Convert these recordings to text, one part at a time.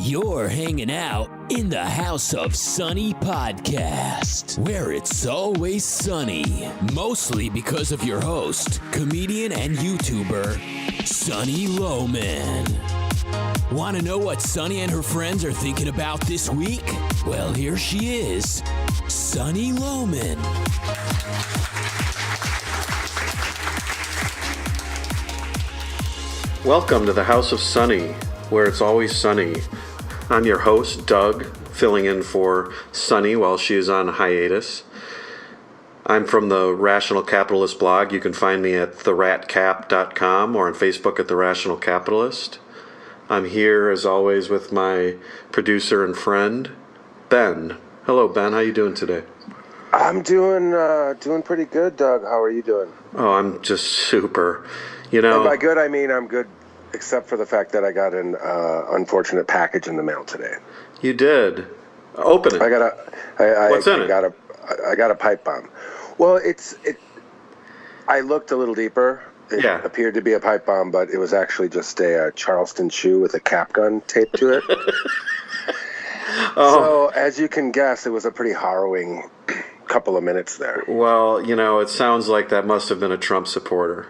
You're hanging out in the House of Sunny podcast, where it's always sunny, mostly because of your host, comedian and YouTuber, Sunny Loman. Want to know what Sunny and her friends are thinking about this week? Well, here she is, Sunny Loman. Welcome to the House of Sunny, where it's always sunny. I'm your host, Doug, filling in for Sunny while she is on hiatus. I'm from the Rational Capitalist blog. You can find me at theratcap.com or on Facebook at The Rational Capitalist. I'm here, as always, with my producer and friend, Ben. Hello, Ben. How you doing today? I'm doing pretty good, Doug. How are you doing? Oh, I'm just super. You know, and by good, I mean I'm good, except for the fact that I got an unfortunate package in the mail today. You did. Open it. What's in it? I got a pipe bomb. Well, I looked a little deeper. It appeared to be a pipe bomb, but it was actually just a Charleston chew with a cap gun taped to it. So, as you can guess, it was a pretty harrowing couple of minutes there. Well, you know, it sounds like that must have been a Trump supporter.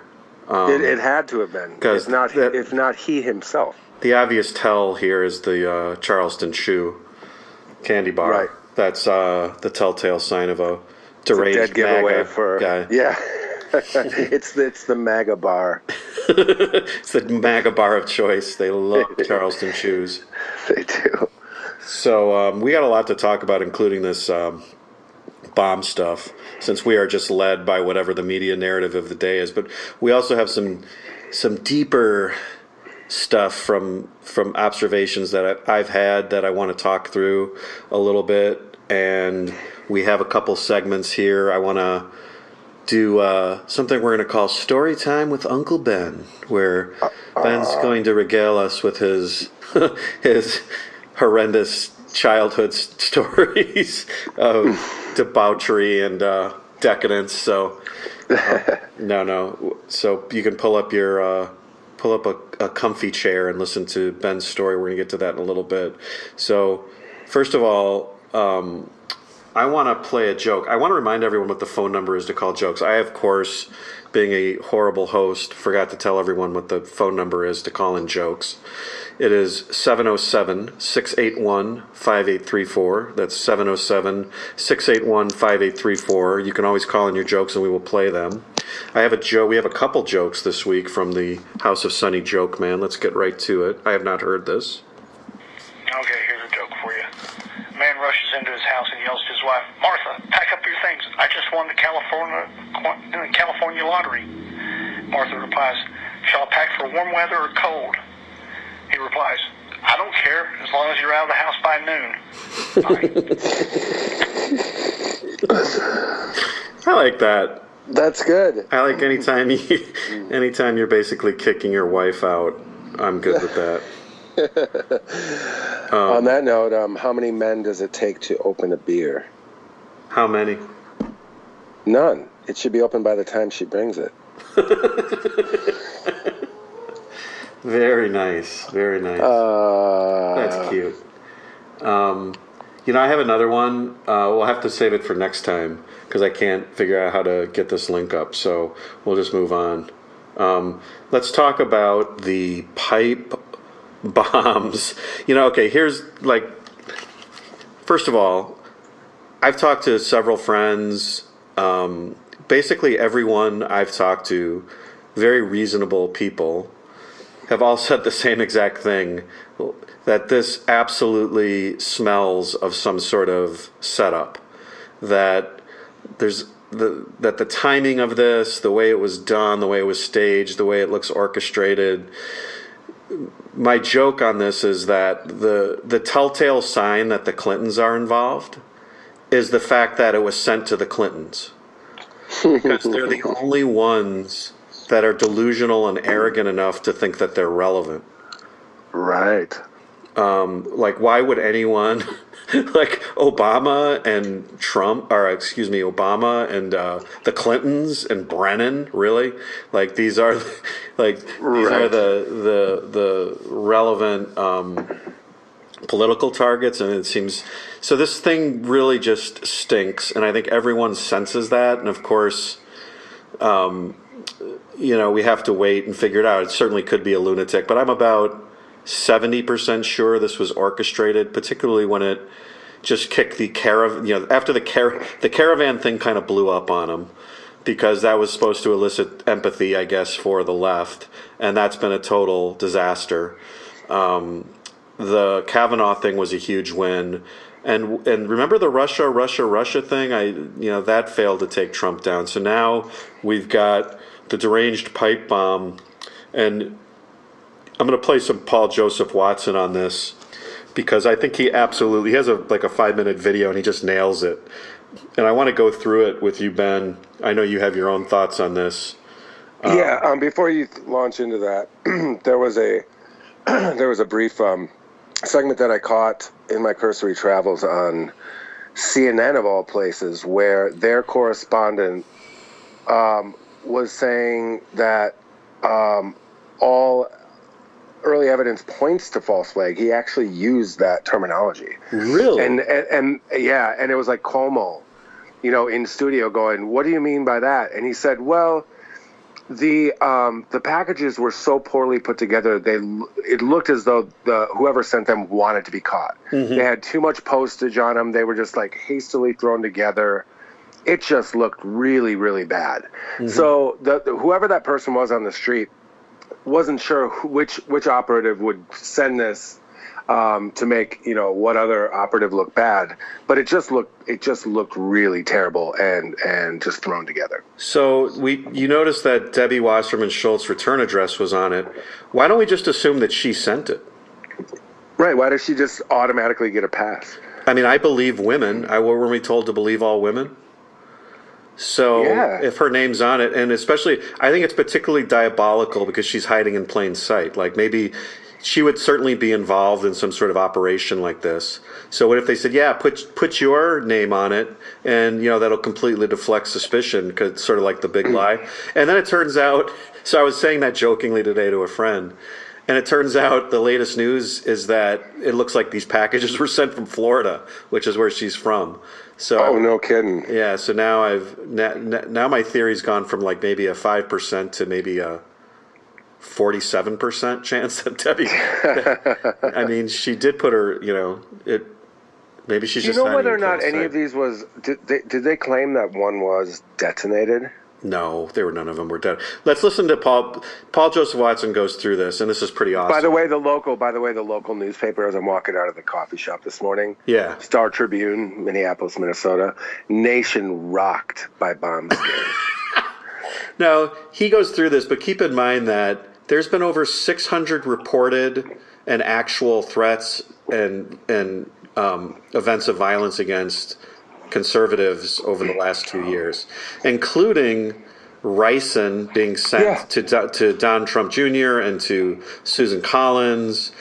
It had to have been, if not he himself. The obvious tell here is the Charleston Chew candy bar. Right. That's the telltale sign of a deranged MAGA guy. Yeah. it's the MAGA bar. It's the MAGA bar of choice. They love Charleston Chews. They do. So we got a lot to talk about, including this bomb stuff, since we are just led by whatever the media narrative of the day is. But we also have some deeper stuff from observations that I've had that I want to talk through a little bit. And we have a couple segments here. I want to do something we're going to call Story Time with Uncle Ben, where Ben's going to regale us with his horrendous childhood stories of debauchery and decadence. So no. So you can pull up a comfy chair and listen to Ben's story. We're gonna get to that in a little bit. So first of all, I want to play a joke. I want to remind everyone what the phone number is to call jokes. I, of course, being a horrible host, forgot to tell everyone what the phone number is to call in jokes. It is 707-681-5834. That's 707-681-5834. You can always call in your jokes and we will play them. We have a couple jokes this week from the House of Sunny Joke Man. Let's get right to it. I have not heard this. Okay, here's a joke for you. A man rushes into his house and yells to his wife, "Martha, pack up your things. I just won the California lottery." Martha replies, "Shall I pack for warm weather or cold?" He replies, "I don't care, as long as you're out of the house by noon." I like that. That's good. I like anytime you're basically kicking your wife out, I'm good with that. On that note, how many men does it take to open a beer? How many? None. It should be open by the time she brings it. Very nice. Very nice. That's cute. I have another one. We'll have to save it for next time because I can't figure out how to get this link up. So we'll just move on. Let's talk about the pipe bombs. Here's first of all, I've talked to several friends. Basically everyone I've talked to, very reasonable people, have all said the same exact thing, that this absolutely smells of some sort of setup, that the timing of this, the way it was done, the way it was staged, the way it looks orchestrated. My joke on this is that the telltale sign that the Clintons are involved is the fact that it was sent to the Clintons, because they're the only ones that are delusional and arrogant enough to think that they're relevant. Right. Why would anyone, Obama and Obama and the Clintons and Brennan, really? These are the relevant political targets, and it seems so. This thing really just stinks, and I think everyone senses that. And of course, we have to wait and figure it out. It certainly could be a lunatic, but I'm about 70% sure this was orchestrated, particularly when it just kicked the caravan. After the caravan thing kind of blew up on him, because that was supposed to elicit empathy, I guess, for the left, and that's been a total disaster. The Kavanaugh thing was a huge win, and remember the Russia thing? That failed to take Trump down. So now we've got the deranged pipe bomb, and I'm going to play some Paul Joseph Watson on this because I think he has a 5-minute video and he just nails it. And I want to go through it with you, Ben. I know you have your own thoughts on this. Before you launch into that, there was a brief segment that I caught in my cursory travels on CNN of all places, where their correspondent was saying that all early evidence points to false flag. He actually used that terminology. Really? And it was like Cuomo, in studio going, "What do you mean by that?" And he said, "Well, the packages were so poorly put together. It looked as though whoever sent them wanted to be caught. Mm-hmm. They had too much postage on them. They were just like hastily thrown together. It just looked really, really bad." Mm-hmm. So whoever that person was on the street wasn't sure which operative would send this to make what other operative look bad, but it just looked really terrible and just thrown together. So you noticed that Debbie Wasserman Schultz's return address was on it. Why don't we just assume that she sent it? Right. Why does she just automatically get a pass? I mean, I believe women. Were we told to believe all women? So if her name's on it, and especially, I think it's particularly diabolical because she's hiding in plain sight. Like maybe she would certainly be involved in some sort of operation like this. So what if they said, put your name on it, and that'll completely deflect suspicion, because it's sort of like the big lie. And then it turns out, so I was saying that jokingly today to a friend, and it turns out the latest news is that it looks like these packages were sent from Florida, which is where she's from. So, no kidding. Yeah, so now now my theory's gone from like maybe a 5% to maybe a 47% chance that Debbie. I mean, she did put her. Maybe she's just. Do you know whether or not any of these was? Did they claim that one was detonated? No, none of them were dead. Let's listen to Paul Joseph Watson goes through this, and this is pretty awesome. By the way, the local newspaper, as I'm walking out of the coffee shop this morning, Star Tribune, Minneapolis, Minnesota, nation rocked by bomb scares. Now, he goes through this, but keep in mind that there's been over 600 reported and actual threats and events of violence against conservatives over the last 2 years, including ricin being sent to Don Trump Jr. and to Susan Collins.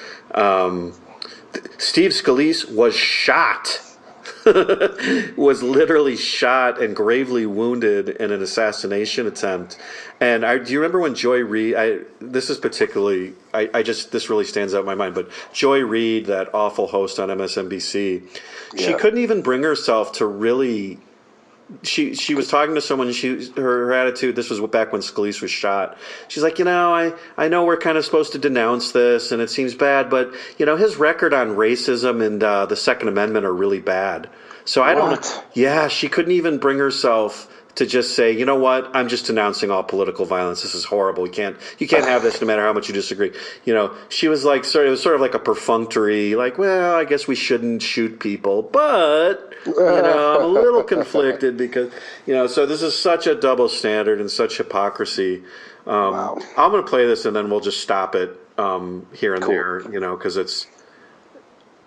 Steve Scalise was shot, was literally shot and gravely wounded in an assassination attempt. And do you remember when Joy Reid? This really stands out in my mind. But Joy Reid, that awful host on MSNBC, she couldn't even bring herself to really. She was talking to someone. Her attitude. This was back when Scalise was shot. She's like, I know we're kind of supposed to denounce this, and it seems bad, but his record on racism and the Second Amendment are really bad. So I don't know. Yeah, she couldn't even bring herself to just say, you know what, I'm just denouncing all political violence. This is horrible. You can't have this no matter how much you disagree. She was like, it was sort of like a perfunctory, like, well, I guess we shouldn't shoot people, but I'm a little conflicted because, so this is such a double standard and such hypocrisy. I'm going to play this and then we'll just stop it here and there, because it's.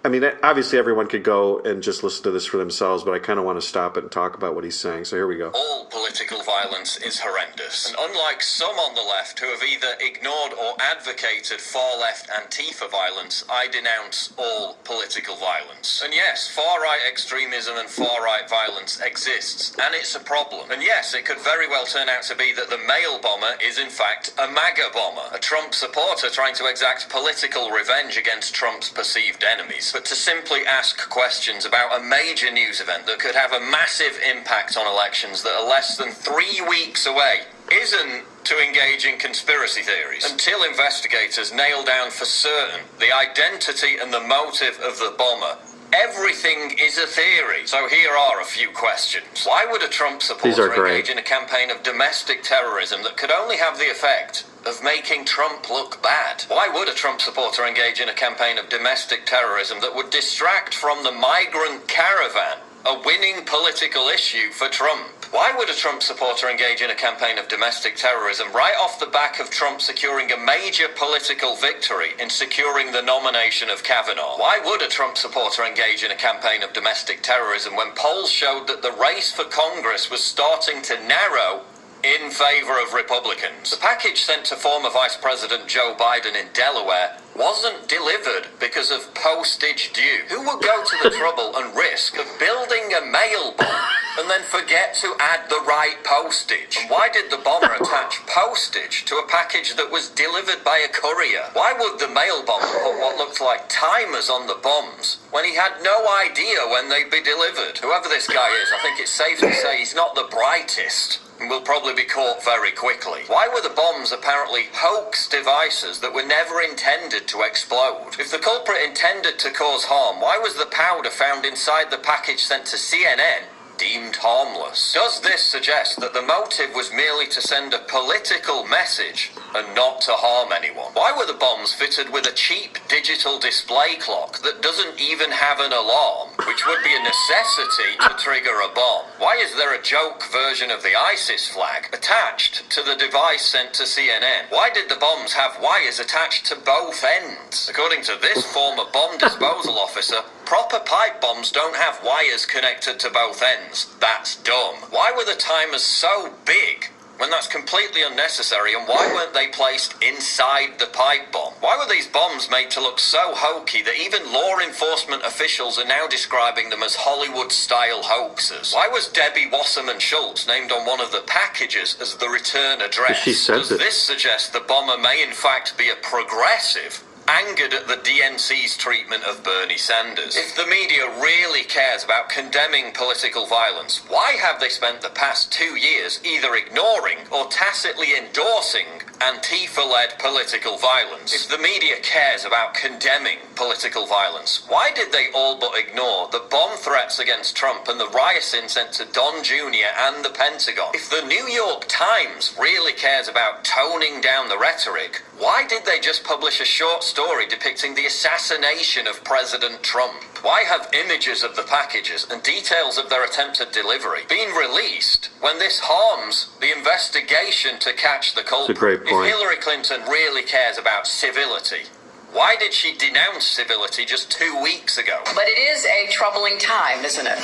I mean, obviously everyone could go and just listen to this for themselves, but I kind of want to stop it and talk about what he's saying. So here we go. All political violence is horrendous. And unlike some on the left who have either ignored or advocated far-left Antifa violence, I denounce all political violence. And yes, far-right extremism and far-right violence exists, and it's a problem. And yes, it could very well turn out to be that the mail bomber is in fact a MAGA bomber, a Trump supporter trying to exact political revenge against Trump's perceived enemies. but to simply ask questions about a major news event that could have a massive impact on elections that are less than 3 weeks away isn't to engage in conspiracy theories until investigators nail down for certain the identity and the motive of the bomber. Everything is a theory. So here are a few questions. Why would a Trump supporter engage in a campaign of domestic terrorism that could only have the effect of making Trump look bad? Why would a Trump supporter engage in a campaign of domestic terrorism that would distract from the migrant caravan, a winning political issue for Trump? Why would a Trump supporter engage in a campaign of domestic terrorism right off the back of Trump securing a major political victory in securing the nomination of Kavanaugh? Why would a Trump supporter engage in a campaign of domestic terrorism when polls showed that the race for Congress was starting to narrow in favor of Republicans? The package sent to former Vice President Joe Biden in Delaware wasn't delivered because of postage due. Who would go to the trouble and risk of building a mail bomb and then forget to add the right postage? And why did the bomber attach postage to a package that was delivered by a courier? Why would the mail bomber put what looked like timers on the bombs when he had no idea when they'd be delivered? Whoever this guy is, I think it's safe to say he's not the brightest and will probably be caught very quickly. Why were the bombs apparently hoax devices that were never intended to explode? If the culprit intended to cause harm, why was the powder found inside the package sent to CNN deemed harmless? Does this suggest that the motive was merely to send a political message and not to harm anyone? Why were the bombs fitted with a cheap digital display clock that doesn't even have an alarm, which would be a necessity to trigger a bomb? Why is there a joke version of the ISIS flag attached to the device sent to CNN? Why did the bombs have wires attached to both ends? According to this former bomb disposal officer, proper pipe bombs don't have wires connected to both ends. That's dumb. Why were the timers so big when that's completely unnecessary, and why weren't they placed inside the pipe bomb? Why were these bombs made to look so hokey that even law enforcement officials are now describing them as Hollywood-style hoaxes? Why was Debbie Wasserman Schultz named on one of the packages as the return address? Does this suggest the bomber may in fact be a progressive, angered at the DNC's treatment of Bernie Sanders? If the media really cares about condemning political violence, why have they spent the past 2 years either ignoring or tacitly endorsing Antifa-led political violence? If the media cares about condemning political violence, why did they all but ignore the bomb threats against Trump and the rioting sent to Don Jr. and the Pentagon? If the New York Times really cares about toning down the rhetoric, why did they just publish a short story depicting the assassination of President Trump? Why have images of the packages and details of their attempted delivery been released when this harms the investigation to catch the culprit? That's a great point. If Hillary Clinton really cares about civility, why did she denounce civility just 2 weeks ago? But it is a troubling time, isn't it?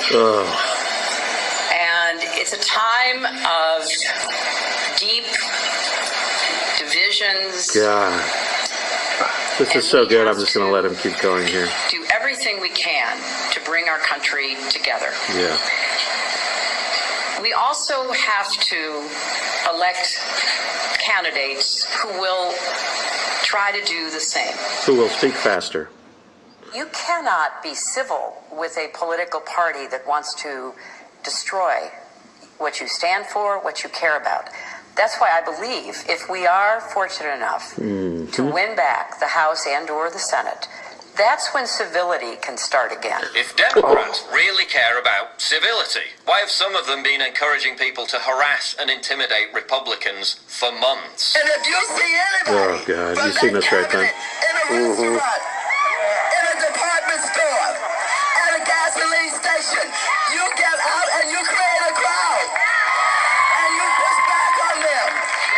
And it's a time of deep divisions. God. This is so good. I'm just going to let him keep going here. Do everything we can to bring our country together. Yeah. We also have to elect candidates who will try to do the same. Who will speak faster. You cannot be civil with a political party that wants to destroy what you stand for, what you care about. That's why I believe if we are fortunate enough to win back the House and or the Senate, that's when civility can start again. If Democrats really care about civility, why have some of them been encouraging people to harass and intimidate Republicans for months? And if you see anybody oh, God. You've seen this right then. in a restaurant, in a department store, at a gasoline station, you get out and you create a crowd. And you push back on them.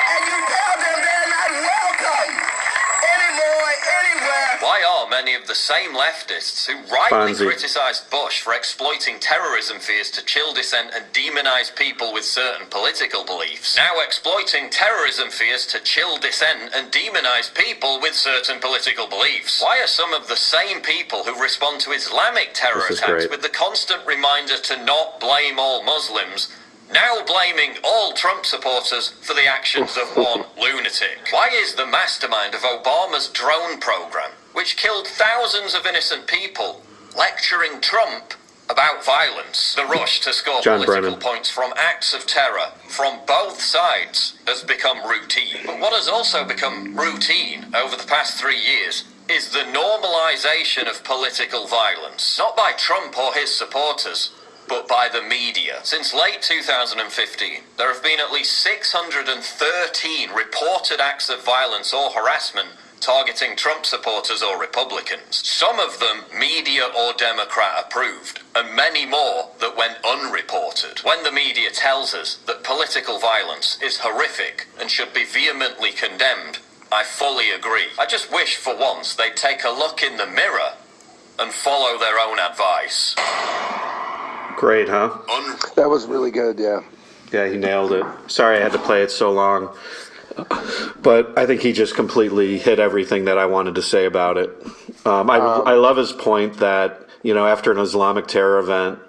And you tell them they're not welcome anymore, anywhere. Why are many of the same leftists who rightly criticized Bush for exploiting terrorism fears to chill dissent and demonize people with certain political beliefs now exploiting terrorism fears to chill dissent and demonize people with certain political beliefs? Why are some of the same people who respond to Islamic terror attacks with the constant reminder to not blame all Muslims now blaming all Trump supporters for the actions of one lunatic? Why is the mastermind of Obama's drone program which killed thousands of innocent people, lecturing Trump about violence. The rush to score political points from acts of terror from both sides has become routine. But what has also become routine over the past 3 years is the normalization of political violence, not by Trump or his supporters, but by the media. Since late 2015, there have been at least 613 reported acts of violence or harassment targeting Trump supporters or Republicans. Some of them media or Democrat approved, and many more that went unreported. When the media tells us that political violence is horrific and should be vehemently condemned, I fully agree. I just wish for once they'd take a look in the mirror and follow their own advice. Great, huh? That was really good, yeah. Yeah, he nailed it. Sorry I had to play it so long. But I think he just completely hit everything that I wanted to say about it. I love his point that, after an Islamic terror event,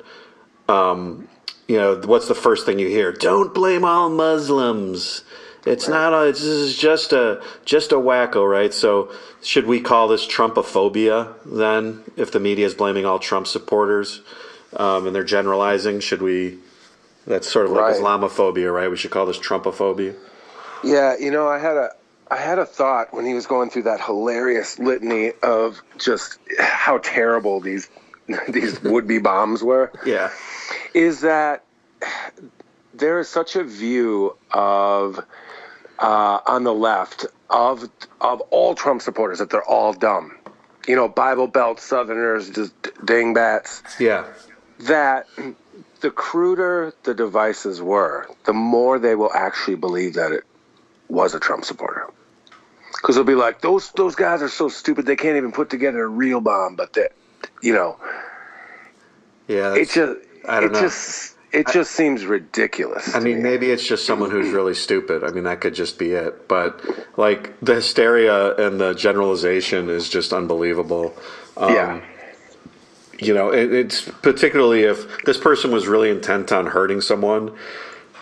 what's the first thing you hear? Don't blame all Muslims. It's not. This is just a wacko, right? So should we call this Trumpaphobia then? If the media is blaming all Trump supporters and they're generalizing, should we? That's sort of like Islamophobia, right? We should call this Trumpaphobia. Yeah, I had a thought when he was going through that hilarious litany of just how terrible these would-be bombs were. Yeah, is that there is such a view of on the left of all Trump supporters that they're all dumb, Bible Belt Southerners, just dingbats. Yeah, that the cruder the devices were, the more they will actually believe that it was a Trump supporter. Because they'll be like, those guys are so stupid they can't even put together a real bomb, but that, Yeah, it just seems ridiculous. I mean, maybe it's just someone who's really stupid. I mean, that could just be it. But like the hysteria and the generalization is just unbelievable. It's particularly if this person was really intent on hurting someone.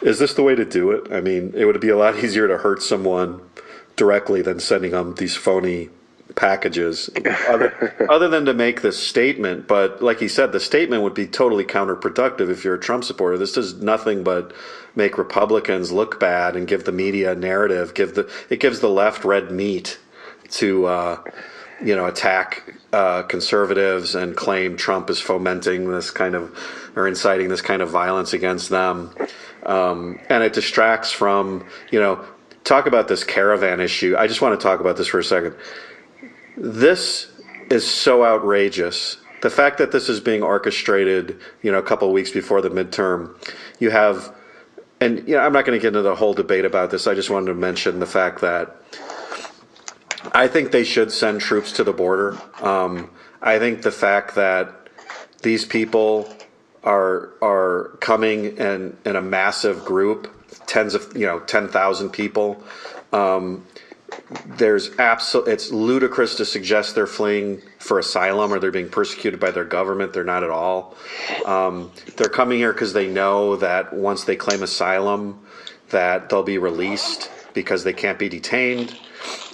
Is this the way to do it? I mean, it would be a lot easier to hurt someone directly than sending them these phony packages, other than to make this statement. But like he said, the statement would be totally counterproductive if you're a Trump supporter. This does nothing but make Republicans look bad and give the media a narrative. It gives the left red meat to attack conservatives and claim Trump is fomenting this kind of or inciting this kind of violence against them. And it distracts from, talk about this caravan issue. I just want to talk about this for a second. This is so outrageous. The fact that this is being orchestrated, a couple of weeks before the midterm, you have, and I'm not going to get into the whole debate about this. I just wanted to mention the fact that I think they should send troops to the border. I think the fact that these people are coming in a massive group, 10,000 people. It's ludicrous to suggest they're fleeing for asylum or they're being persecuted by their government. They're not at all. They're coming here because they know that once they claim asylum, that they'll be released because they can't be detained,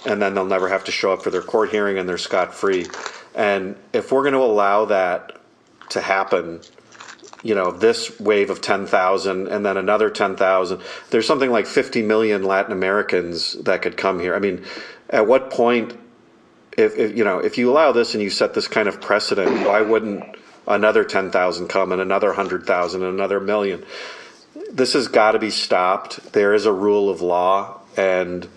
and then they'll never have to show up for their court hearing and they're scot-free. And if we're going to allow that to happen, this wave of 10,000 and then another 10,000, there's something like 50 million Latin Americans that could come here. I mean, at what point, if you allow this and you set this kind of precedent, why wouldn't another 10,000 come and another 100,000 and another million? This has got to be stopped. There is a rule of law, and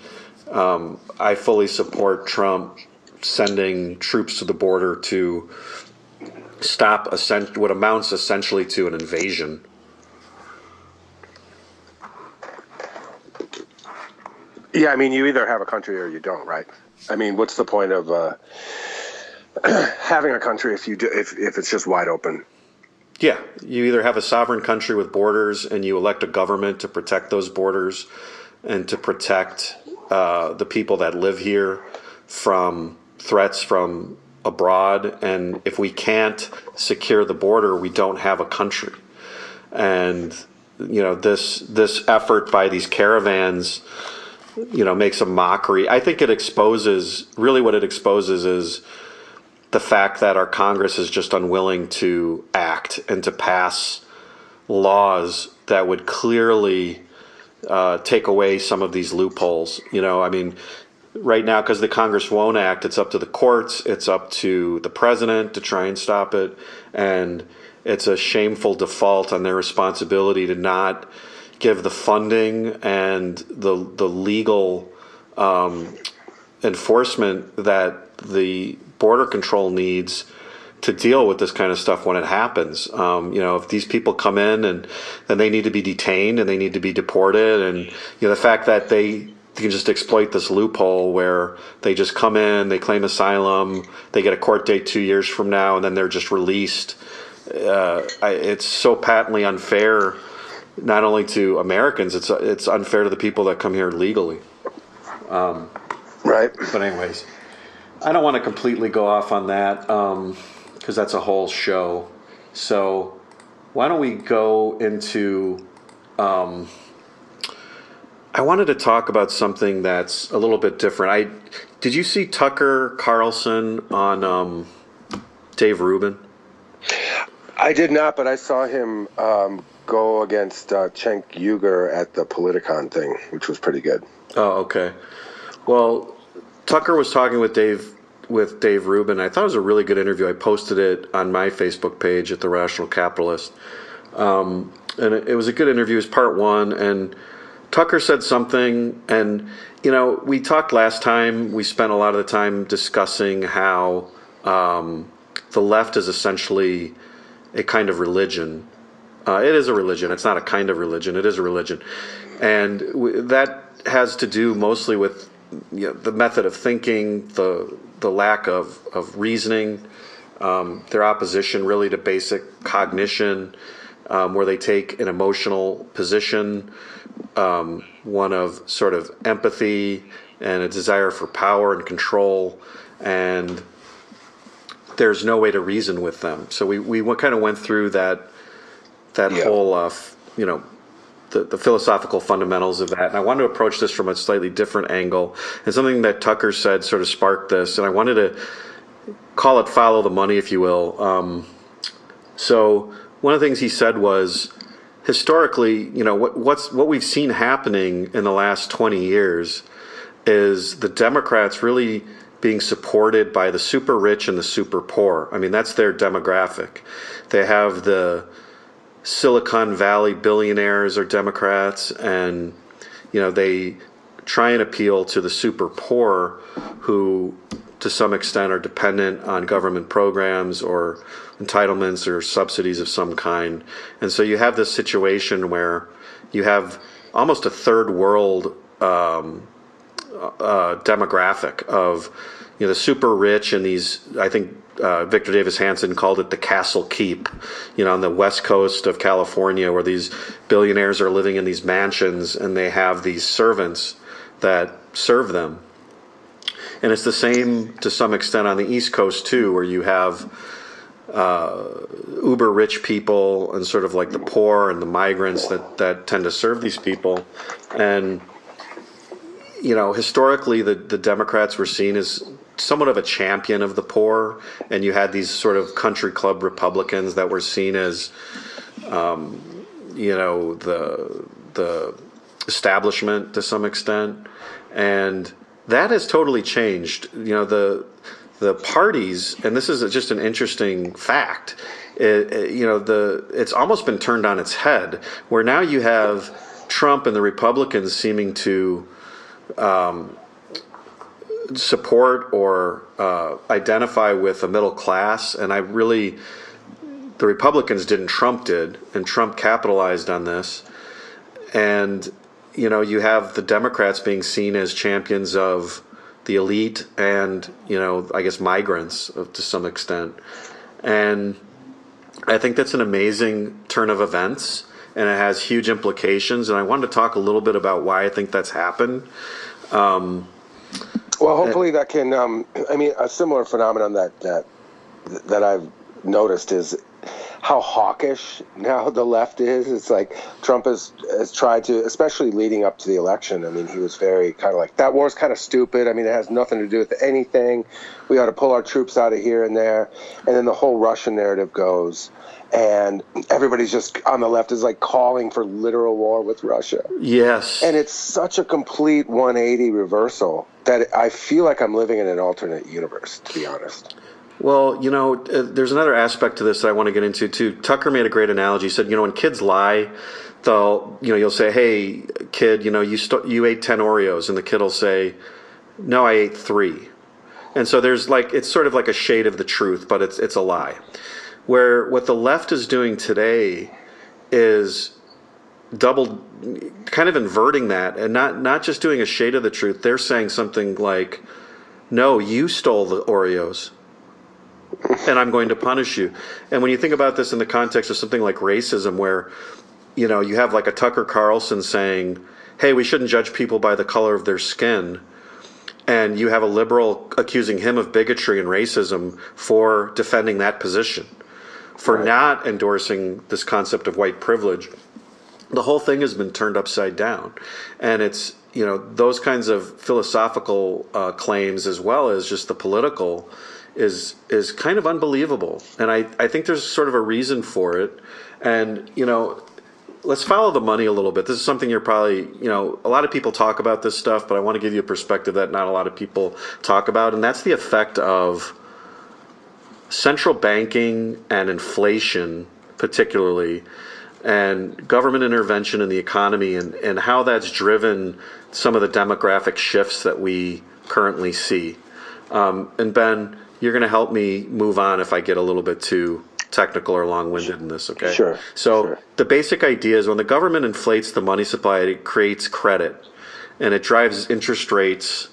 I fully support Trump sending troops to the border to stop what amounts essentially to an invasion. Yeah, I mean, you either have a country or you don't, right? I mean, what's the point of having a country if it's just wide open? Yeah, you either have a sovereign country with borders and you elect a government to protect those borders and to protect the people that live here from threats from abroad. And if we can't secure the border, we don't have a country. And this effort by these caravans makes a mockery. I think what it exposes is the fact that our Congress is just unwilling to act and to pass laws that would clearly take away some of these loopholes. Right now, because the Congress won't act, it's up to the courts, it's up to the president to try and stop it, and it's a shameful default on their responsibility to not give the funding and the legal enforcement that the border control needs to deal with this kind of stuff when it happens. If these people come in and then they need to be detained and they need to be deported, and the fact that they can just exploit this loophole where they just come in, they claim asylum, they get a court date 2 years from now, and then they're just released. It's so patently unfair, not only to Americans, it's unfair to the people that come here legally. Right. But anyways, I don't want to completely go off on that because that's a whole show. So why don't we go into... I wanted to talk about something that's a little bit different. Did you see Tucker Carlson on Dave Rubin? I did not, but I saw him go against Cenk Uygur at the Politicon thing, which was pretty good. Oh, okay. Well, Tucker was talking with Dave Rubin. I thought it was a really good interview. I posted it on my Facebook page at The Rational Capitalist. And it was a good interview. It was part one, and Tucker said something, and, we talked last time, we spent a lot of the time discussing how the left is essentially a kind of religion. It is a religion. It's not a kind of religion. It is a religion. And that has to do mostly with the method of thinking, the lack of reasoning, their opposition really to basic cognition, where they take an emotional position, one of sort of empathy and a desire for power and control, and there's no way to reason with them. So we kind of went through that whole, the philosophical fundamentals of that. And I wanted to approach this from a slightly different angle. And something that Tucker said sort of sparked this, and I wanted to call it follow the money, if you will. So one of the things he said was, historically, what we've seen happening in the last 20 years is the Democrats really being supported by the super rich and the super poor. I mean, that's their demographic. They have the Silicon Valley billionaires are Democrats, and they try and appeal to the super poor who to some extent are dependent on government programs or entitlements or subsidies of some kind. And so you have this situation where you have almost a third world demographic of the super rich and these, I think Victor Davis Hanson called it the castle keep, on the west coast of California, where these billionaires are living in these mansions and they have these servants that serve them. And it's the same to some extent on the East Coast too, where you have uber rich people and sort of like the poor and the migrants that tend to serve these people. And historically the Democrats were seen as somewhat of a champion of the poor, and you had these sort of country club Republicans that were seen as the establishment to some extent. And that has totally changed. The parties, and this is just an interesting fact, it's almost been turned on its head, where now you have Trump and the Republicans seeming to support or identify with a middle class. And the Republicans didn't, Trump did, and Trump capitalized on this. And you have the Democrats being seen as champions of the elite and, I guess migrants to some extent. And I think that's an amazing turn of events, and it has huge implications. And I wanted to talk a little bit about why I think that's happened. Well, hopefully that can, a similar phenomenon that I've noticed is how hawkish now the left is. It's like Trump has tried to, especially leading up to the election. I mean, he was very kind of like, that war's kind of stupid. I mean, it has nothing to do with anything. We ought to pull our troops out of here and there. And then the whole Russian narrative goes. And everybody's just on the left is like calling for literal war with Russia. Yes. And it's such a complete 180 reversal that I feel like I'm living in an alternate universe, to be honest. Well, there's another aspect to this that I want to get into too. Tucker made a great analogy. He said, when kids lie, you'll say, "Hey, kid, you ate 10 Oreos," and the kid will say, "No, I ate 3." And so there's it's sort of like a shade of the truth, but it's a lie. Where what the left is doing today is kind of inverting that, and not just doing a shade of the truth. They're saying something like, "No, you stole the Oreos, and I'm going to punish you." And when you think about this in the context of something like racism, where you have like a Tucker Carlson saying, "Hey, we shouldn't judge people by the color of their skin," and you have a liberal accusing him of bigotry and racism for defending that position, for not endorsing this concept of white privilege. The whole thing has been turned upside down. And it's, those kinds of philosophical claims, as well as just the political, is kind of unbelievable. And I think there's sort of a reason for it. And, let's follow the money a little bit. This is something you're probably, a lot of people talk about this stuff, but I want to give you a perspective that not a lot of people talk about. And that's the effect of central banking and inflation, particularly, and government intervention in the economy, and how that's driven some of the demographic shifts that we currently see. And Ben, you're going to help me move on if I get a little bit too technical or long-winded in this, okay? Sure. So the basic idea is when the government inflates the money supply, it creates credit, and it drives interest rates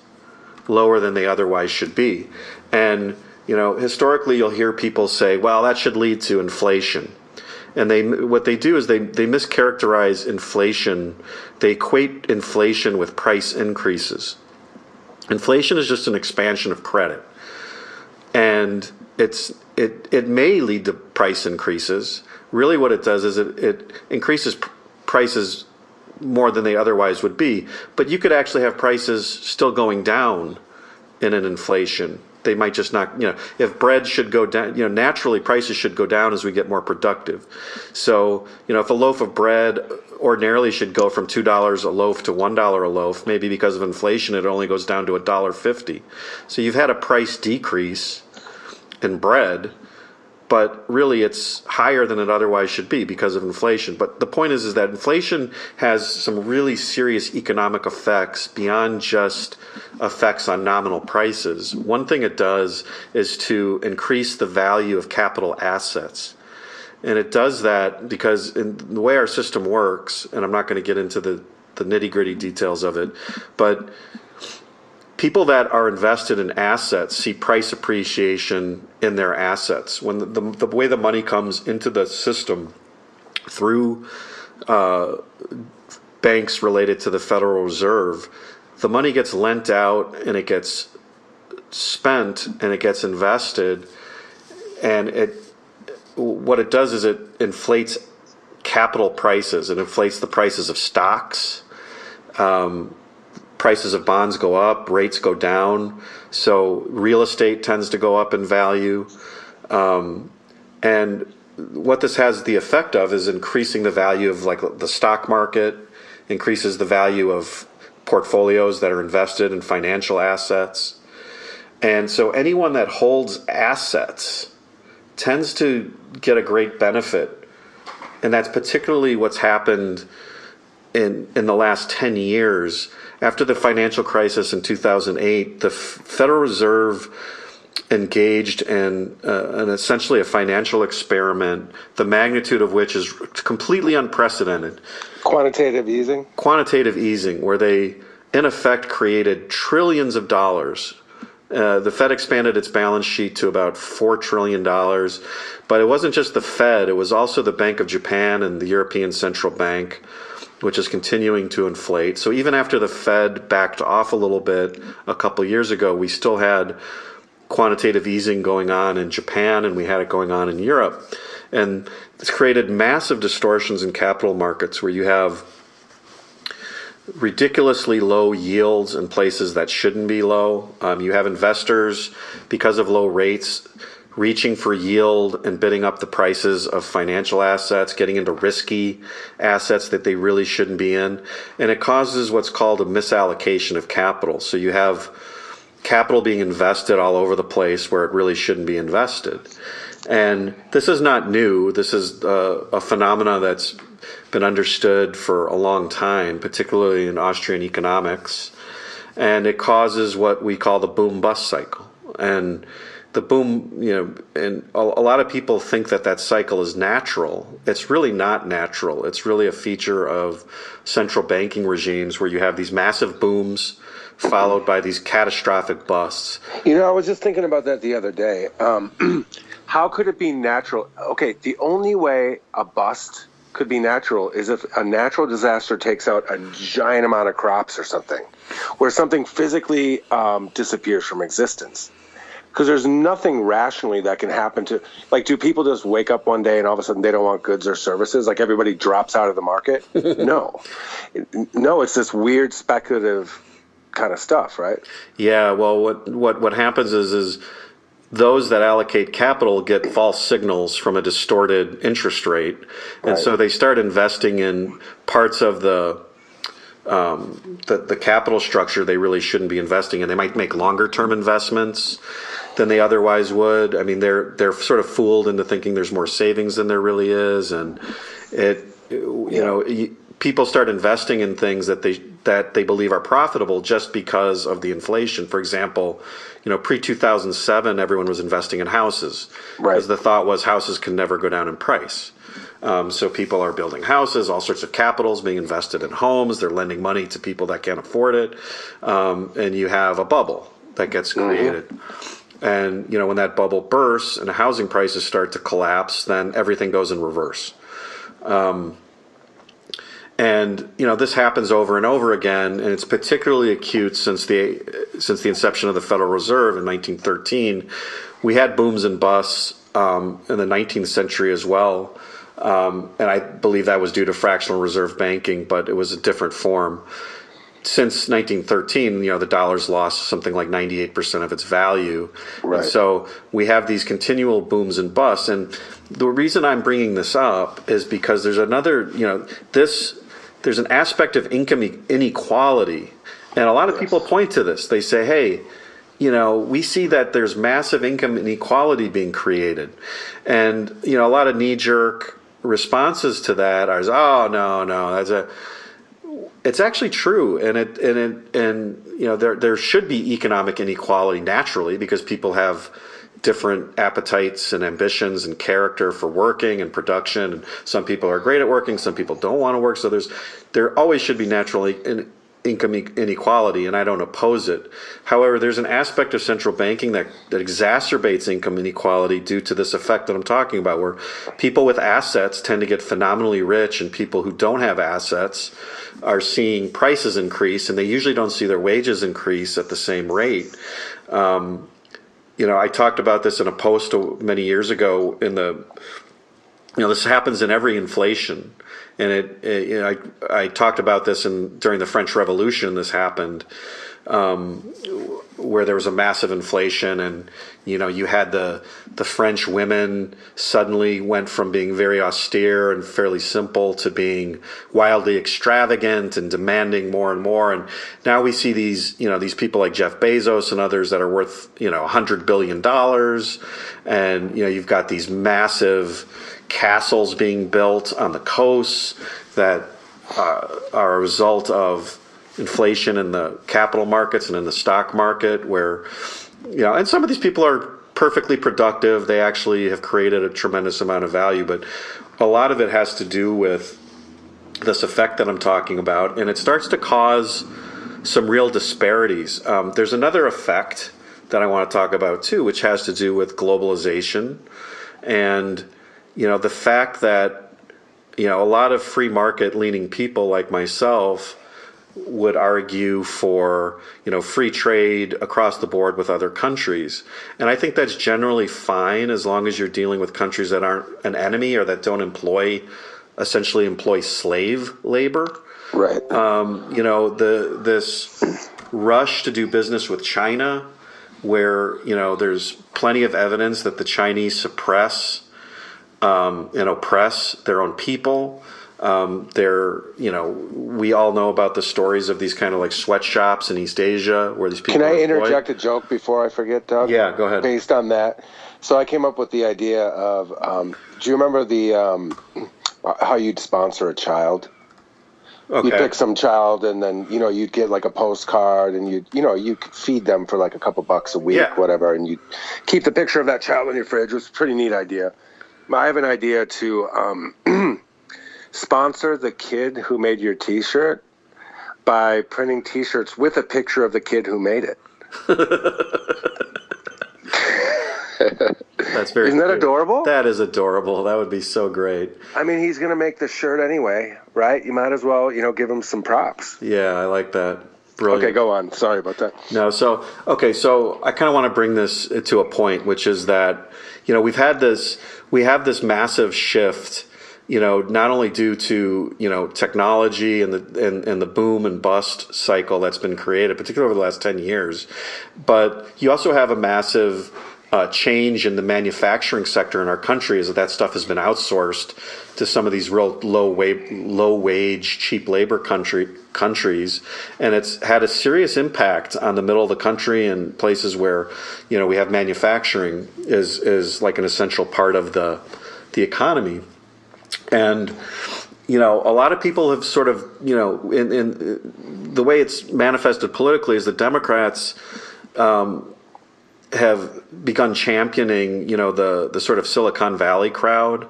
lower than they otherwise should be. And historically, you'll hear people say, well, that should lead to inflation. And what they do is they mischaracterize inflation. They equate inflation with price increases. Inflation is just an expansion of credit. And it may lead to price increases. Really what it does is it increases prices more than they otherwise would be. But you could actually have prices still going down in an inflation. They might just not, if bread should go down, naturally prices should go down as we get more productive. So, if a loaf of bread ordinarily should go from $2 a loaf to $1 a loaf, maybe because of inflation, it only goes down to $1.50. So you've had a price decrease in bread, but really it's higher than it otherwise should be because of inflation. But the point is that inflation has some really serious economic effects beyond just effects on nominal prices. One thing it does is to increase the value of capital assets. And it does that because in the way our system works, and I'm not going to get into the nitty-gritty details of it, but people that are invested in assets see price appreciation in their assets. When the way the money comes into the system through banks related to the Federal Reserve, the money gets lent out and it gets spent and it gets invested, and what it does is it inflates capital prices. It inflates the prices of stocks. Prices of bonds go up, rates go down, so real estate tends to go up in value. And what this has the effect of is increasing the value of the stock market, increases the value of portfolios that are invested in financial assets. And so anyone that holds assets tends to get a great benefit. And that's particularly what's happened in the last 10 years. After the financial crisis in 2008, the Federal Reserve engaged in essentially a financial experiment, the magnitude of which is completely unprecedented. Quantitative easing? Quantitative easing, where they, in effect, created trillions of dollars. The Fed expanded its balance sheet to about $4 trillion. But it wasn't just the Fed, it was also the Bank of Japan and the European Central Bank, which is continuing to inflate. So even after the Fed backed off a little bit a couple years ago, we still had quantitative easing going on in Japan, and we had it going on in Europe. And it's created massive distortions in capital markets where you have ridiculously low yields in places that shouldn't be low. You have investors, because of low rates, reaching for yield and bidding up the prices of financial assets, getting into risky assets that they really shouldn't be in. And it causes what's called a misallocation of capital. So you have capital being invested all over the place where it really shouldn't be invested. And this is not new. This is a phenomena that's been understood for a long time, particularly in Austrian economics. And it causes what we call the boom-bust cycle. And the boom, and a lot of people think that cycle is natural. It's really not natural. It's really a feature of central banking regimes where you have these massive booms followed by these catastrophic busts. I was just thinking about that the other day. How could it be natural? Okay, the only way a bust could be natural is if a natural disaster takes out a giant amount of crops or something, where something physically disappears from existence. Because there's nothing rationally that can happen to, do people just wake up one day and all of a sudden they don't want goods or services? Like everybody drops out of the market? No. No, it's this weird speculative kind of stuff, right? Yeah, well, what happens is those that allocate capital get false signals from a distorted interest rate. And so they start investing in parts of the capital structure they really shouldn't be investing in. They might make longer term investments than they otherwise would. I mean, they're sort of fooled into thinking there's more savings than there really is, and people start investing in things that they believe are profitable just because of the inflation. For example, pre-2007, everyone was investing in houses because the thought was houses can never go down in price. So people are building houses, all sorts of capital's being invested in homes. They're lending money to people that can't afford it. And you have a bubble that gets created. And, when that bubble bursts and housing prices start to collapse, then everything goes in reverse. This happens over and over again, and it's particularly acute since the inception of the Federal Reserve in 1913. We had booms and busts in the 19th century as well. And I believe that was due to fractional reserve banking, but it was a different form. Since 1913, the dollar's lost something like 98% of its value. Right. And so we have these continual booms and busts. And the reason I'm bringing this up is because there's another, there's an aspect of income inequality. And a lot of people point to this. They say, hey, we see that there's massive income inequality being created. And, a lot of knee-jerk responses to that are, oh, no, it's actually true. And there should be economic inequality naturally because people have different appetites and ambitions and character for working and production. And some people are great at working, some people don't want to work. So there always should be naturally income inequality, and I don't oppose it. However, there's an aspect of central banking that exacerbates income inequality due to this effect that I'm talking about, where people with assets tend to get phenomenally rich, and people who don't have assets are seeing prices increase, and they usually don't see their wages increase at the same rate. I talked about this in a post many years ago. This happens in every inflation. And I talked about this during the French Revolution. This happened where there was a massive inflation, and you had the French women suddenly went from being very austere and fairly simple to being wildly extravagant and demanding more and more. And now we see these people like Jeff Bezos and others that are worth $100 billion, and you've got these massive castles being built on the coasts that are a result of inflation in the capital markets and in the stock market, where and some of these people are perfectly productive. They actually have created a tremendous amount of value, but a lot of it has to do with this effect that I'm talking about, and it starts to cause some real disparities. There's another effect that I want to talk about too, which has to do with globalization and the fact that a lot of free market leaning people like myself would argue for, free trade across the board with other countries. And I think that's generally fine as long as you're dealing with countries that aren't an enemy or that don't essentially employ slave labor. Right. This rush to do business with China, where, there's plenty of evidence that the Chinese suppress and oppress their own people. We all know about the stories of these kind of like sweatshops in East Asia where these people. Can I interject a joke before I forget, Doug? Yeah, go ahead. Based on that, so I came up with the idea of, do you remember how you'd sponsor a child? Okay. You'd pick some child, and then you'd get like a postcard, and you could feed them for like a couple bucks a week, whatever, and you keep the picture of that child in your fridge. It was a pretty neat idea. I have an idea to sponsor the kid who made your T-shirt by printing T-shirts with a picture of the kid who made it. That's very. Isn't that adorable? That is adorable. That would be so great. I mean, he's going to make the shirt anyway, right? You might as well, give him some props. Yeah, I like that. Brilliant. Okay, go on. Sorry about that. No, so I kind of want to bring this to a point, which is that, we have this massive shift, not only due to, technology and the boom and bust cycle that's been created, particularly over the last 10 years, but you also have a massive change in the manufacturing sector in our country as that stuff has been outsourced to some of these real low wage, cheap labor countries, and it's had a serious impact on the middle of the country and places where we have manufacturing is like an essential part of the economy. And a lot of people have sort of in the way it's manifested politically is that Democrats have begun championing, the sort of Silicon Valley crowd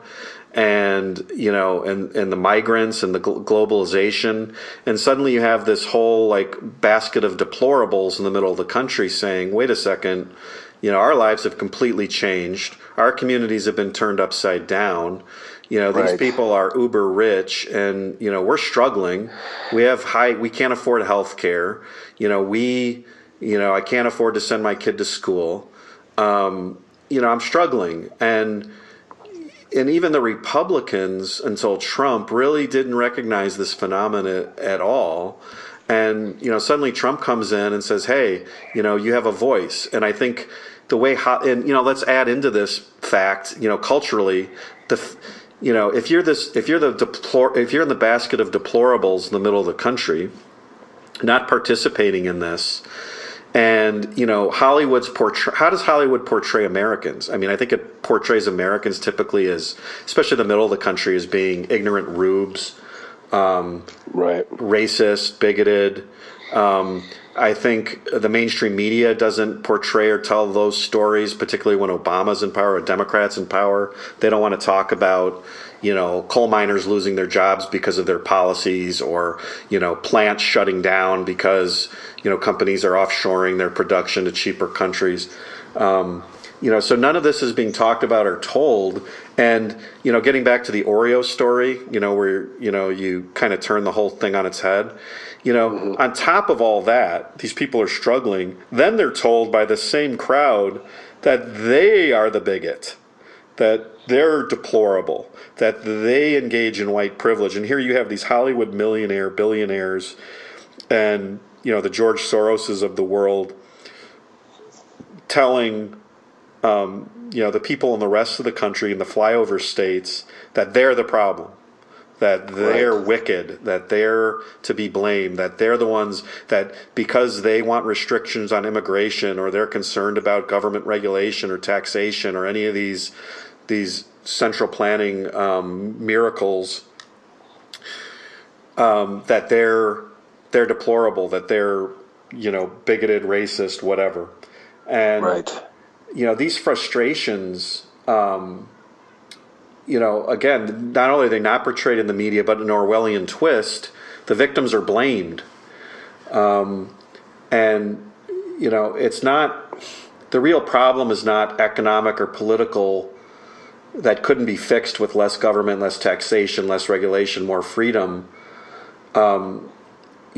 and, and the migrants and the globalization. And suddenly you have this whole like basket of deplorables in the middle of the country saying, wait a second, our lives have completely changed. Our communities have been turned upside down. These people are uber rich and, we're struggling. We can't afford health care. I can't afford to send my kid to school. I'm struggling. And even the Republicans until Trump really didn't recognize this phenomenon at all. And, suddenly Trump comes in and says, hey, you have a voice. And I think the way, let's add into this fact, culturally, if you're in the basket of deplorables in the middle of the country, not participating in this, and how does Hollywood portray Americans? I mean, I think it portrays Americans typically as, especially the middle of the country, as being ignorant rubes, racist, bigoted. I think the mainstream media doesn't portray or tell those stories, particularly when Obama's in power or Democrats in power. They don't want to talk about, coal miners losing their jobs because of their policies, or, plants shutting down because, companies are offshoring their production to cheaper countries. So none of this is being talked about or told. And, getting back to the Oreo story, where, you kind of turn the whole thing on its head. On top of all that, these people are struggling. Then they're told by the same crowd that they are the bigot, that they're deplorable, that they engage in white privilege. And here you have these Hollywood billionaires, and, the George Soroses of the world telling, the people in the rest of the country in the flyover states that they're the problem, that they're wicked, that they're to be blamed, that they're the ones that, because they want restrictions on immigration, or they're concerned about government regulation or taxation or any of these central planning miracles, that they're deplorable, that they're bigoted, racist, whatever. And these frustrations, again, not only are they not portrayed in the media, but in an Orwellian twist, the victims are blamed. It's not, the real problem is not economic or political, that couldn't be fixed with less government, less taxation, less regulation, more freedom.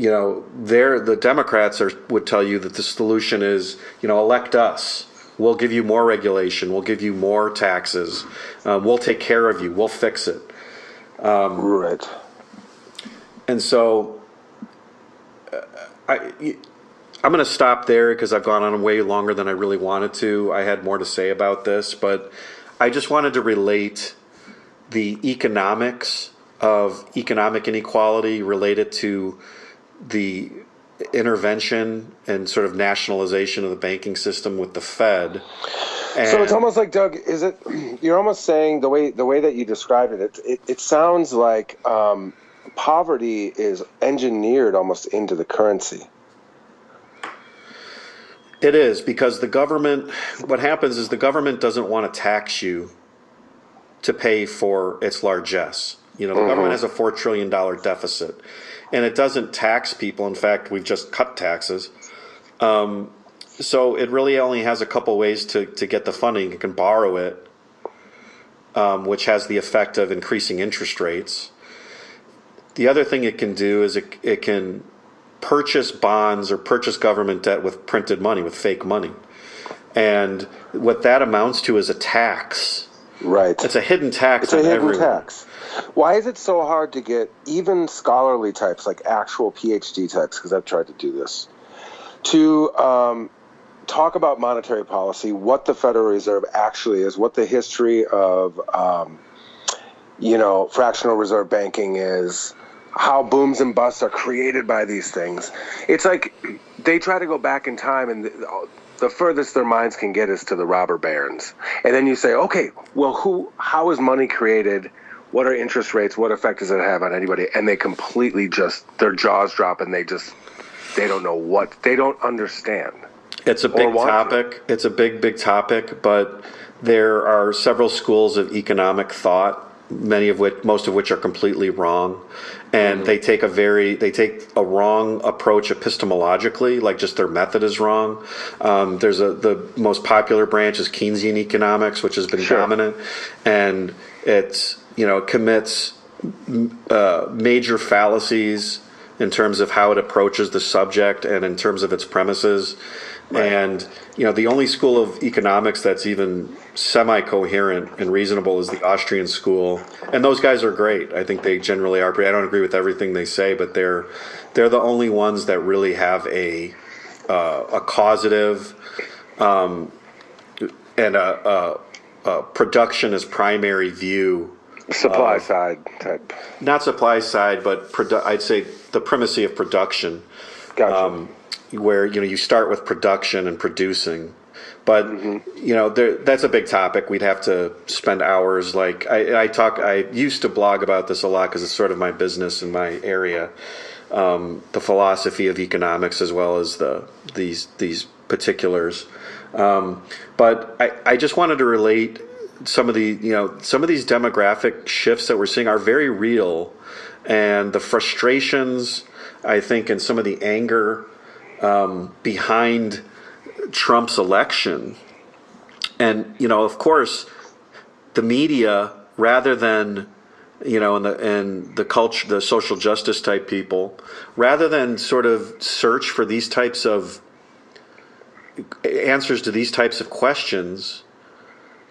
the Democrats would tell you that the solution is, elect us. We'll give you more regulation. We'll give you more taxes. We'll take care of you. We'll fix it. Right. And so I'm going to stop there because I've gone on way longer than I really wanted to. I had more to say about this, but I just wanted to relate the economics of economic inequality related to the intervention and sort of nationalization of the banking system with the Fed. So it's almost like, Doug, you're almost saying the way that you described it sounds like poverty is engineered almost into the currency. It is, because what happens is the government doesn't want to tax you to pay for its largesse. The government has a $4 trillion deficit, and it doesn't tax people. In fact, we've just cut taxes. So it really only has a couple ways to get the funding. It can borrow it, which has the effect of increasing interest rates. The other thing it can do is it can purchase bonds or purchase government debt with printed money, with fake money. And what that amounts to is a tax. Right. It's a hidden tax. It's a hidden tax. Why is it so hard to get even scholarly types, like actual PhD types, because I've tried to do this, to talk about monetary policy, what the Federal Reserve actually is, what the history of, fractional reserve banking is, how booms and busts are created by these things. It's like they try to go back in time, and the furthest their minds can get is to the robber barons. And then you say, okay, well, how is money created? What are interest rates? What effect does it have on anybody? And they completely their jaws drop, and they don't know they don't understand. It's a big topic. It's a big topic, but there are several schools of economic thought, most of which are completely wrong. And they take a wrong approach epistemologically, like just their method is wrong. The most popular branch is Keynesian economics, which has been dominant, and it commits major fallacies in terms of how it approaches the subject and in terms of its premises. Right. And the only school of economics that's even semi-coherent and reasonable is the Austrian school, and those guys are great. I think they generally are great. I don't agree with everything they say, but they're the only ones that really have a causative and a production as primary view. Supply side type. Not supply side, but I'd say the primacy of production. Gotcha. Where you start with production and producing, but that's a big topic. We'd have to spend hours. Like I used to blog about this a lot because it's sort of my business in my area, the philosophy of economics as well as these particulars. But I just wanted to relate some of these demographic shifts that we're seeing are very real, and the frustrations, I think, and some of the anger behind Trump's election. And, of course, the media, rather than, and the culture, the social justice type people, rather than sort of search for these types of answers to these types of questions,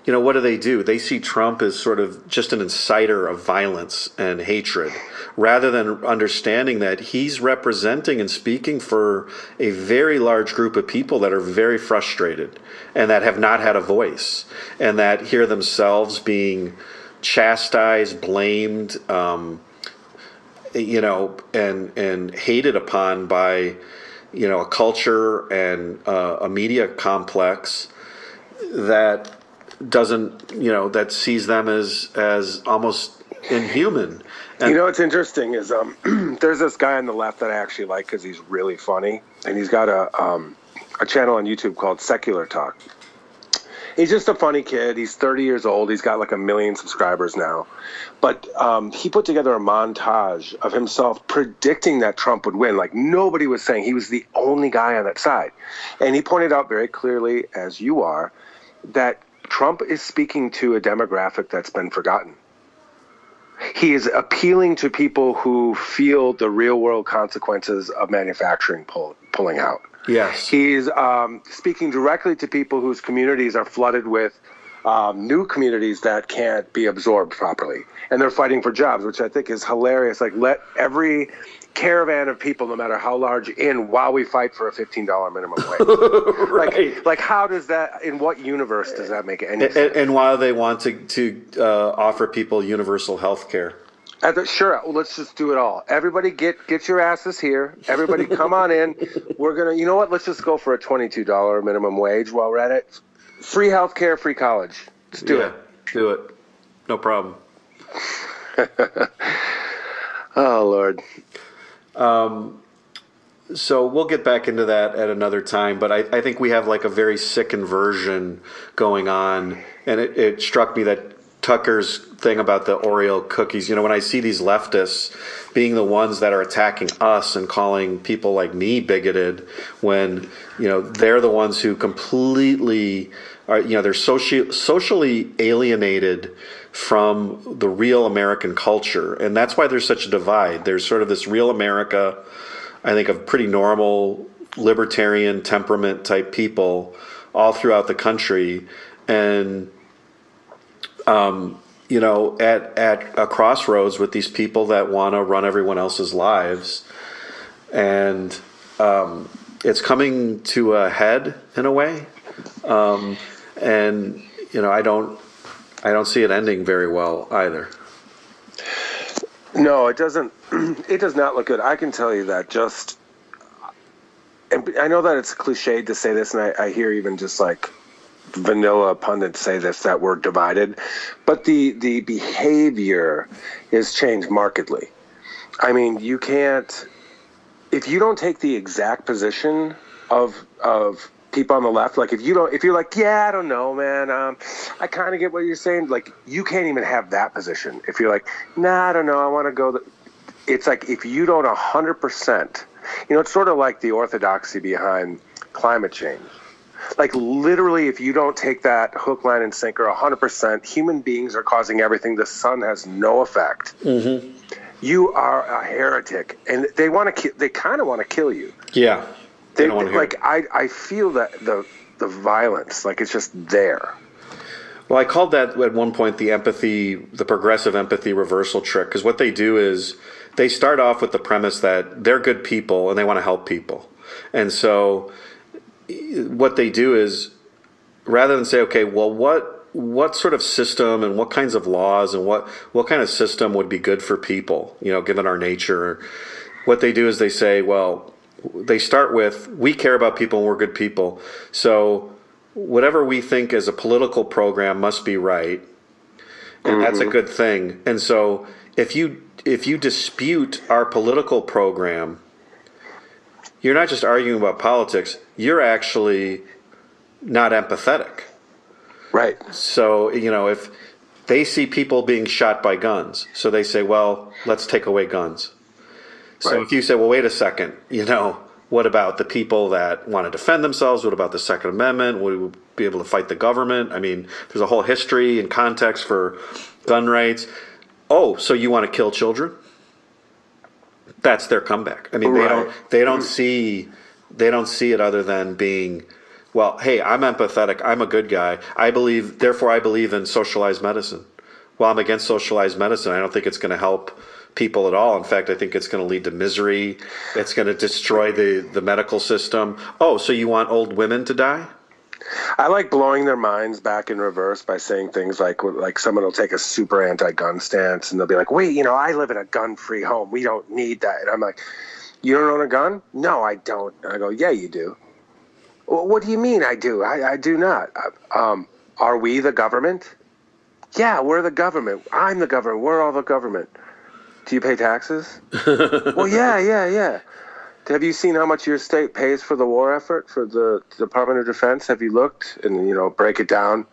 what do? They see Trump as sort of just an inciter of violence and hatred, rather than understanding that he's representing and speaking for a very large group of people that are very frustrated and that have not had a voice and that hear themselves being chastised, blamed, and hated upon by, a culture and a media complex that doesn't, that sees them as almost inhuman. And what's interesting is there's this guy on the left that I actually like because he's really funny, and he's got a channel on YouTube called Secular Talk. He's just a funny kid. He's 30 years old. He's got like 1 million subscribers now. But he put together a montage of himself predicting that Trump would win. Like nobody was saying. He was the only guy on that side. And he pointed out very clearly, as you are, that Trump is speaking to a demographic that's been forgotten. he is appealing to people who feel the real world consequences of manufacturing pulling out. Yes. He's speaking directly to people whose communities are flooded with new communities that can't be absorbed properly. And they're fighting for jobs, which I think is hilarious. Like, let every caravan of people, no matter how large, in while we fight for a $15 minimum wage. Right. Like, how does that, in what universe does that make any sense? And while they want to offer people universal health care. Sure, well, let's just do it all. Everybody get your asses here. Everybody come on in. We're going to, you know what, let's just go for a $22 minimum wage while we're at it. Free health care, free college. Let's do it. Do it. No problem. Oh, Lord. So we'll get back into that at another time, but I think we have like a very sick inversion going on, and it struck me that Tucker's thing about the Oreo cookies, when I see these leftists being the ones that are attacking us and calling people like me bigoted when, they're the ones who completely are, they're socially alienated from the real American culture. And that's why there's such a divide. There's sort of this real America, I think, of pretty normal libertarian temperament type people all throughout the country. And at a crossroads with these people that want to run everyone else's lives. And it's coming to a head in a way. And I don't see it ending very well either. No, it doesn't. It does not look good. I can tell you that and I know that it's cliched to say this, and I hear even just like vanilla pundits say this, that we're divided, but the behavior is changed markedly. I mean, you can't, if you don't take the exact position of people on the left, like if you're like, yeah, I don't know, man, I kind of get what you're saying, like you can't even have that position. If you're like, nah, I don't know, I want to go, it's like if you don't 100%, it's sort of like the orthodoxy behind climate change. Like literally, if you don't take that hook, line, and sinker 100%, human beings are causing everything. The sun has no effect. Mm-hmm. You are a heretic, and they kind of want to kill you. Yeah, they don't want to like. I feel that the violence, like it's just there. Well, I called that at one point the progressive empathy reversal trick, because what they do is they start off with the premise that they're good people and they want to help people, and so what they do is, rather than say, okay, well, what sort of system and what kinds of laws and what kind of system would be good for people, given our nature, what they do is they say, well, they start with, we care about people and we're good people, so whatever we think as a political program must be right, and that's a good thing. And so if you dispute our political program, you're not just arguing about politics, you're actually not empathetic. Right. So, if they see people being shot by guns, so they say, well, let's take away guns. So If you say, well, wait a second, what about the people that want to defend themselves? What about the Second Amendment? Would we be able to fight the government? I mean, there's a whole history and context for gun rights. Oh, so you want to kill children? That's their comeback. I mean, they don't see it other than being, well, hey, I'm empathetic, I'm a good guy, therefore I believe in socialized medicine. Well, I'm against socialized medicine. I don't think it's going to help people at all. In fact, I think it's going to lead to misery. It's going to destroy the medical system. Oh, so you want old women to die? I like blowing their minds back in reverse by saying things like someone will take a super anti-gun stance and they'll be like, wait, I live in a gun-free home. We don't need that. And I'm like, you don't own a gun? No, I don't. And I go, yeah, you do. Well, what do you mean I do? I do not. Are we the government? Yeah, we're the government. I'm the government. We're all the government. Do you pay taxes? Well, yeah. Have you seen how much your state pays for the war effort for the Department of Defense? Have you looked and, break it down?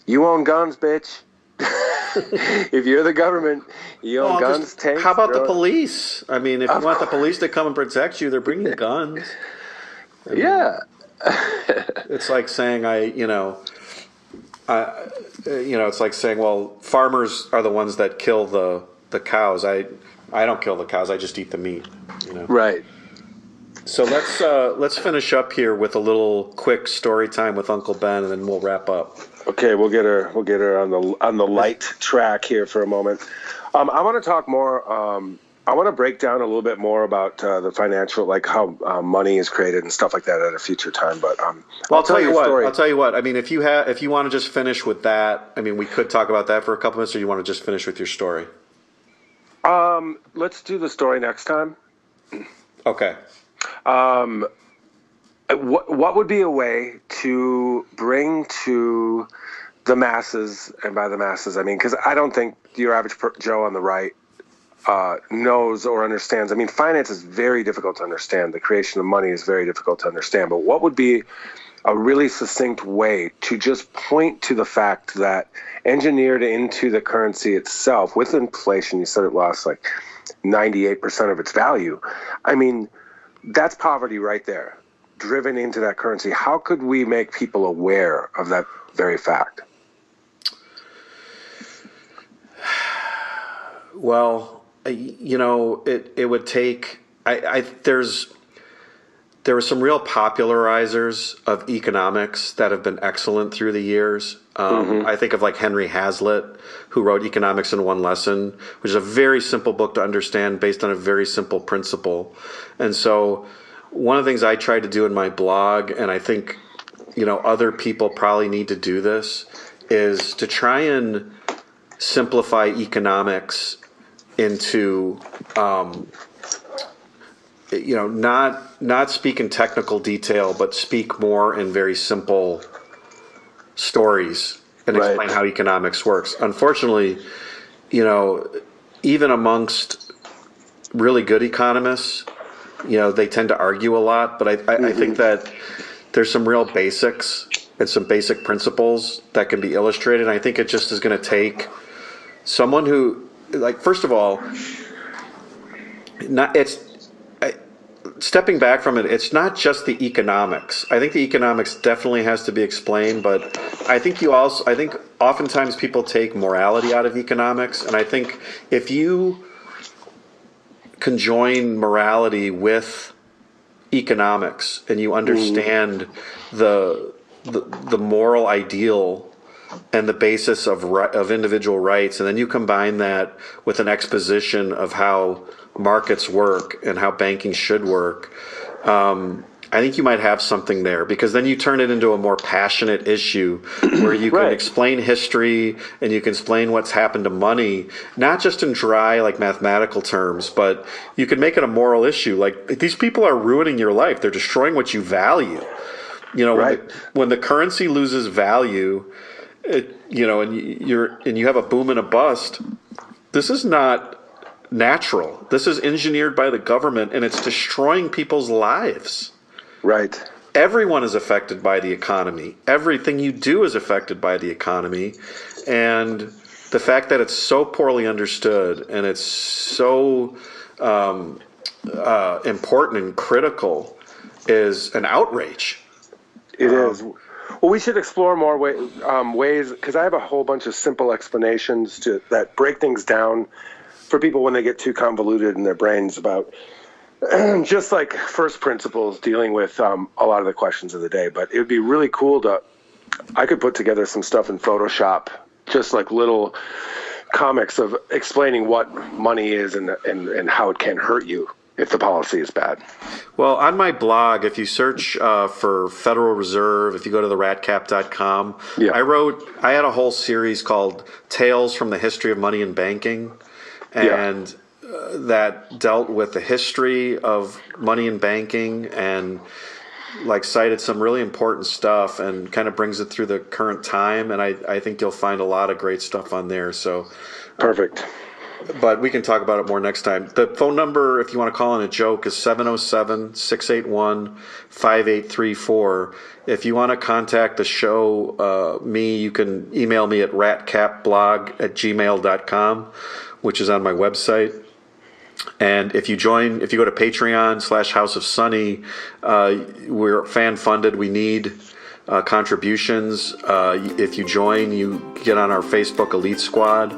You own guns, bitch. If you're the government, you own guns, tanks. How about the police? I mean, if you want the police to come and protect you, they're bringing guns. Yeah. It's like saying I it's like saying, well, farmers are the ones that kill the cows. I don't kill the cows. I just eat the meat. Right. So let's finish up here with a little quick story time with Uncle Ben, and then we'll wrap up. Okay, we'll get her on the light track here for a moment. I want to talk more. I want to break down a little bit more about the financial, like how money is created and stuff like that at a future time. But I'll tell you what. I'll tell you what. I mean, if you want to just finish with that, I mean, we could talk about that for a couple minutes, or you want to just finish with your story? Let's do the story next time. Okay. What would be a way to bring to the masses, and by the masses I mean, because I don't think your average Joe on the right knows or understands. I mean, finance is very difficult to understand. The creation of money is very difficult to understand. But what would be a really succinct way to just point to the fact that engineered into the currency itself, with inflation, you said it lost like 98% of its value. I mean, that's poverty right there, driven into that currency. How could we make people aware of that very fact? Well, it would take. There were some real popularizers of economics that have been excellent through the years. I think of like Henry Hazlitt, who wrote Economics in One Lesson, which is a very simple book to understand based on a very simple principle. And so one of the things I tried to do in my blog, and I think, other people probably need to do this, is to try and simplify economics into, not speak in technical detail, but speak more in very simple stories and explain how economics works. Unfortunately, even amongst really good economists, they tend to argue a lot. But I think that there's some real basics and some basic principles that can be illustrated. And I think it just is going to take someone who, first of all, stepping back from it, it's not just the economics. I think the economics definitely has to be explained, but I think oftentimes people take morality out of economics, and I think if you conjoin morality with economics and you understand the moral ideal and the basis of individual rights, and then you combine that with an exposition of how markets work and how banking should work, I think you might have something there, because then you turn it into a more passionate issue where you can explain history and you can explain what's happened to money, not just in dry mathematical terms, but you can make it a moral issue. Like, these people are ruining your life. They're destroying what you value. When the currency loses value, and you have a boom and a bust, this is not natural. This is engineered by the government, and it's destroying people's lives. Right. Everyone is affected by the economy. Everything you do is affected by the economy. And the fact that it's so poorly understood and it's so important and critical is an outrage. It is. Well, we should explore more ways, because I have a whole bunch of simple explanations that break things down for people when they get too convoluted in their brains about just like first principles dealing with a lot of the questions of the day. But it would be really cool I could put together some stuff in Photoshop, just like little comics of explaining what money is and how it can hurt you if the policy is bad. Well, on my blog, if you search for Federal Reserve, if you go to theratcap.com, I had a whole series called Tales from the History of Money and Banking. And that dealt with the history of money and banking and cited some really important stuff and kind of brings it through the current time. And I think you'll find a lot of great stuff on there. So perfect. But we can talk about it more next time. The phone number, if you want to call in a joke, is 707-681-5834. If you want to contact the show, you can email me at ratcapblog@gmail.com, which is on my website. And if you go to Patreon /House of Sunny, we're fan funded. We need contributions. If you join, you get on our Facebook Elite Squad,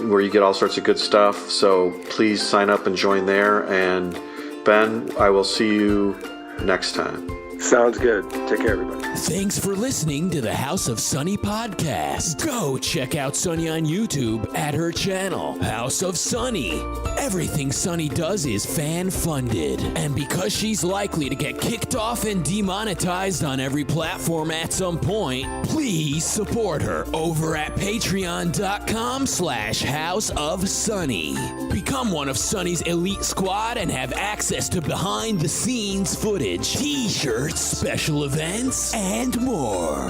where you get all sorts of good stuff. So please sign up and join there. And Ben, I will see you next time. Sounds good. Take care, everybody. Thanks for listening to the House of Sunny podcast. Go check out Sunny on YouTube at her channel, House of Sunny. Everything Sunny does is fan-funded. And because she's likely to get kicked off and demonetized on every platform at some point, please support her over at patreon.com/House of Sunny. Become one of Sunny's elite squad and have access to behind-the-scenes footage, t-shirts, special events, and more.